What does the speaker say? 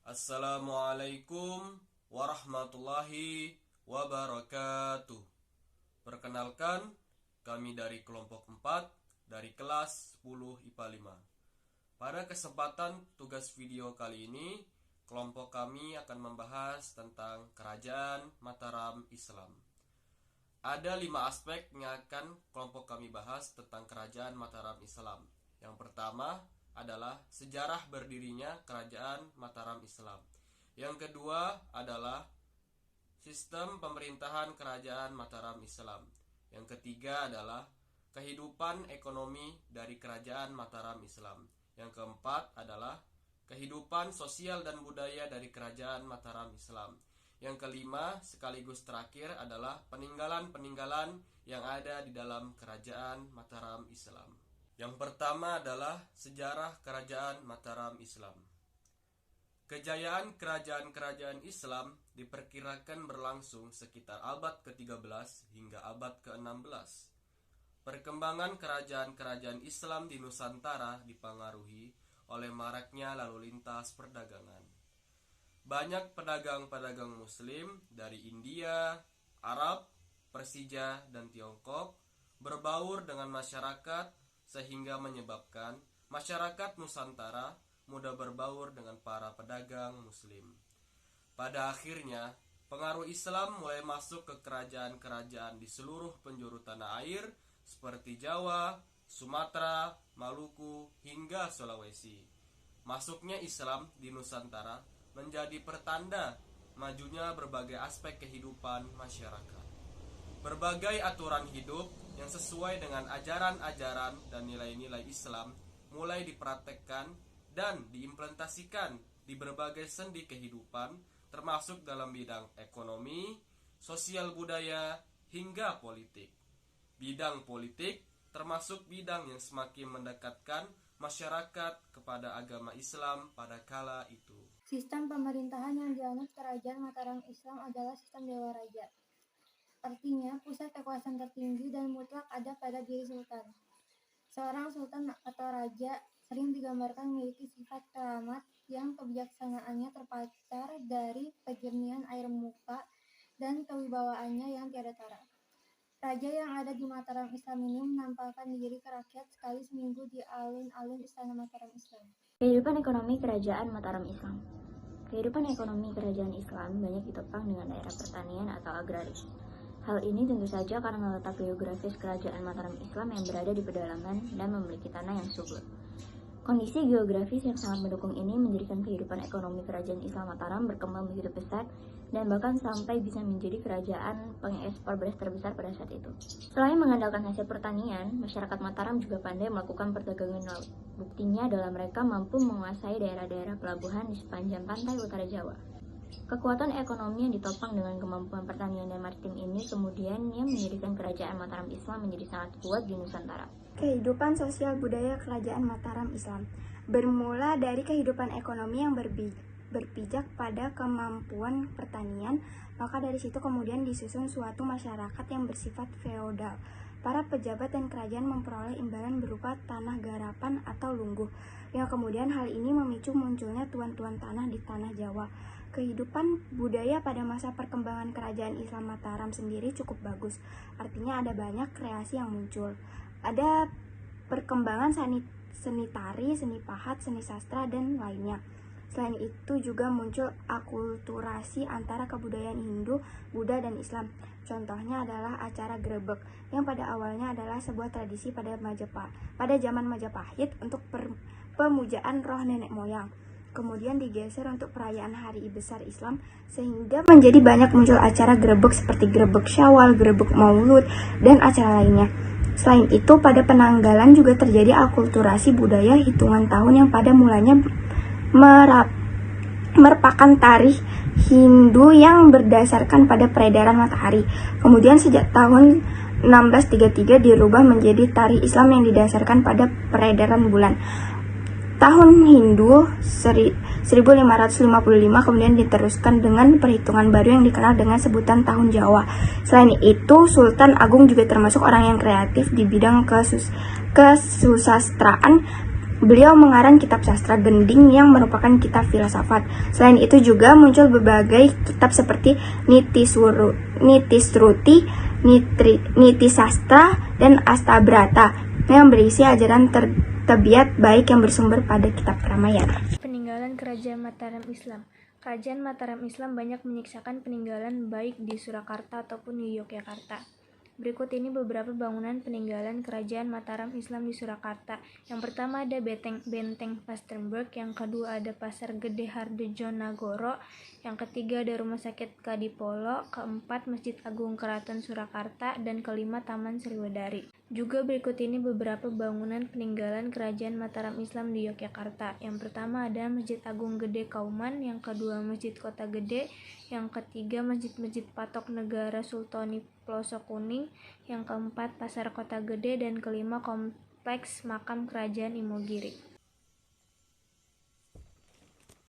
Assalamualaikum warahmatullahi wabarakatuh. Perkenalkan, kami dari kelompok 4 dari kelas 10 IPA 5. Pada kesempatan tugas video kali ini, kelompok kami akan membahas tentang Kerajaan Mataram Islam. Ada 5 aspek yang akan kelompok kami bahas tentang Kerajaan Mataram Islam. Yang pertama adalah sejarah berdirinya Kerajaan Mataram Islam. Yang kedua adalah sistem pemerintahan Kerajaan Mataram Islam. Yang ketiga adalah kehidupan ekonomi dari Kerajaan Mataram Islam. Yang keempat adalah kehidupan sosial dan budaya dari Kerajaan Mataram Islam. Yang kelima sekaligus terakhir adalah peninggalan-peninggalan yang ada di dalam Kerajaan Mataram Islam. Yang pertama adalah sejarah Kerajaan Mataram Islam. Kejayaan kerajaan-kerajaan Islam diperkirakan berlangsung sekitar abad ke-13 hingga abad ke-16. Perkembangan kerajaan-kerajaan Islam di Nusantara dipengaruhi oleh maraknya lalu lintas perdagangan. Banyak pedagang-pedagang Muslim dari India, Arab, Persija, dan Tiongkok berbaur dengan masyarakat sehingga menyebabkan masyarakat Nusantara mudah berbaur dengan para pedagang Muslim. Pada akhirnya, pengaruh Islam mulai masuk ke kerajaan-kerajaan di seluruh penjuru tanah air seperti Jawa, Sumatera, Maluku, hingga Sulawesi. Masuknya Islam di Nusantara menjadi pertanda majunya berbagai aspek kehidupan masyarakat. Berbagai aturan hidup yang sesuai dengan ajaran-ajaran dan nilai-nilai Islam mulai dipraktekkan dan diimplementasikan di berbagai sendi kehidupan, termasuk dalam bidang ekonomi, sosial budaya, hingga politik. Bidang politik termasuk bidang yang semakin mendekatkan masyarakat kepada agama Islam pada kala itu. Sistem pemerintahan yang dianut Kerajaan Mataram Islam adalah sistem Dewa Raja. Artinya, pusat kekuasaan tertinggi dan mutlak ada pada diri sultan. Seorang sultan atau raja sering digambarkan memiliki sifat keramat yang kebijaksanaannya terpancar dari kejernihan air muka dan kewibawaannya yang tiada tara. Raja yang ada di Mataram Islam ini menampakkan diri ke rakyat sekali seminggu di alun-alun Istana Mataram Islam. Kehidupan ekonomi Kerajaan Mataram Islam. Kehidupan ekonomi Kerajaan Islam banyak ditopang dengan daerah pertanian atau agraris. Hal ini tentu saja karena letak geografis Kerajaan Mataram Islam yang berada di pedalaman dan memiliki tanah yang subur. Kondisi geografis yang sangat mendukung ini menjadikan kehidupan ekonomi Kerajaan Islam Mataram berkembang begitu pesat dan bahkan sampai bisa menjadi kerajaan pengekspor beras terbesar pada saat itu. Selain mengandalkan hasil pertanian, masyarakat Mataram juga pandai melakukan perdagangan laut. Buktinya adalah mereka mampu menguasai daerah-daerah pelabuhan di sepanjang pantai utara Jawa. Kekuatan ekonomi yang ditopang dengan kemampuan pertanian dan maritim ini kemudian yang menjadikan Kerajaan Mataram Islam menjadi sangat kuat di Nusantara. Kehidupan sosial budaya Kerajaan Mataram Islam bermula dari kehidupan ekonomi yang berpijak pada kemampuan pertanian, maka dari situ kemudian disusun suatu masyarakat yang bersifat feodal. Para pejabat dan kerajaan memperoleh imbalan berupa tanah garapan atau lungguh, yang kemudian hal ini memicu munculnya tuan-tuan tanah di tanah Jawa. Kehidupan budaya pada masa perkembangan Kerajaan Islam Mataram sendiri cukup bagus, artinya ada banyak kreasi yang muncul. Ada perkembangan seni tari, seni pahat, seni sastra, dan lainnya. Selain itu juga muncul akulturasi antara kebudayaan Hindu, Buddha, dan Islam. Contohnya adalah acara grebek, yang pada awalnya adalah sebuah tradisi pada zaman Majapahit untuk pemujaan roh nenek moyang. Kemudian digeser untuk perayaan hari besar Islam, sehingga menjadi banyak muncul acara grebek seperti grebek Syawal, grebek Maulud, dan acara lainnya. Selain itu, pada penanggalan juga terjadi akulturasi budaya hitungan tahun yang pada mulanya merupakan tarikh Hindu yang berdasarkan pada peredaran matahari. Kemudian sejak tahun 1633 dirubah menjadi tarikh Islam yang didasarkan pada peredaran bulan. Tahun Hindu 1555 kemudian diteruskan dengan perhitungan baru yang dikenal dengan sebutan Tahun Jawa. Selain itu, Sultan Agung juga termasuk orang yang kreatif di bidang kesusastraan Beliau mengarang kitab sastra Gending yang merupakan kitab filsafat. Selain itu juga muncul berbagai kitab seperti Nitistruti, Nitisastra, dan Astabrata yang berisi ajaran terbiat baik yang bersumber pada kitab Ramayana. Peninggalan Kerajaan Mataram Islam. Kerajaan Mataram Islam banyak menyisakan peninggalan baik di Surakarta ataupun di Yogyakarta. Berikut ini beberapa bangunan peninggalan Kerajaan Mataram Islam di Surakarta. Yang pertama ada Benteng Pasterberg, yang kedua ada Pasar Gede Hardojonagoro, yang ketiga ada Rumah Sakit Kadipolo, keempat Masjid Agung Keraton Surakarta, dan kelima Taman Sriwedari. Juga berikut ini beberapa bangunan peninggalan Kerajaan Mataram Islam di Yogyakarta. Yang pertama ada Masjid Agung Gede Kauman, yang kedua Masjid Kota Gede, yang ketiga Masjid Patok Negara Sultoni Pelosok Kuning, yang keempat Pasar Kota Gede, dan kelima Kompleks Makam Kerajaan Imogiri.